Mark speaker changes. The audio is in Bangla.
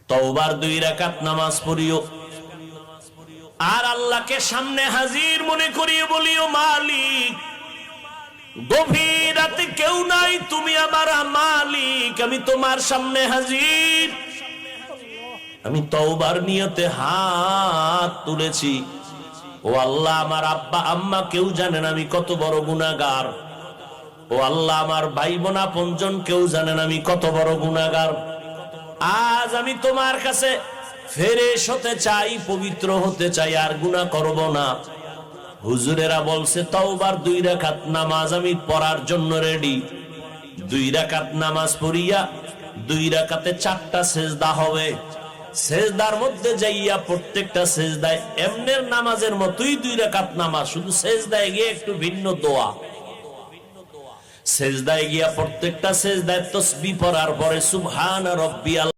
Speaker 1: তওবার 2 রাকাত নামাজ পড়িও আর আল্লাহকে সামনে হাজির মনে করিয়ে বলিও, মালিক গভীর রাতে কেউ নাই, তুমি আমার মালিক, আমি তোমার সামনে হাজির। আমি তওবার নিয়তে হাত তুলেছি। ও আল্লাহ, আমার আব্বা আম্মা কেউ জানেন আমি কত বড় গুনাহগার। ও আল্লাহ, আমার ভাই বোন আপনজন কেউ জানেন আমি কত বড় গুনাহগার। আজ আমি তোমার কাছে ফেরেশ হতে চাই, পবিত্র হতে চাই, আর গুনাহ করব না। হুজুরেরা বলছে তওবার 2 রাকাত নামাজ আমি পড়ার জন্য রেডি। 2 রাকাত নামাজ পড়িয়া 2 রাকাতে 4টা সেজদা হবে। সেজদার মধ্যে যাইয়া প্রত্যেকটা সেজদায় এমনের নামাজের মতোই 2 রাকাত নামাজ, শুধু সেজদায় গিয়ে একটু ভিন্ন দোয়া। সেজদায় গিয়া প্রত্যেকটা সেজদায় তাসবিহ পড়ার পরে সুবহান রাব্বিয়াল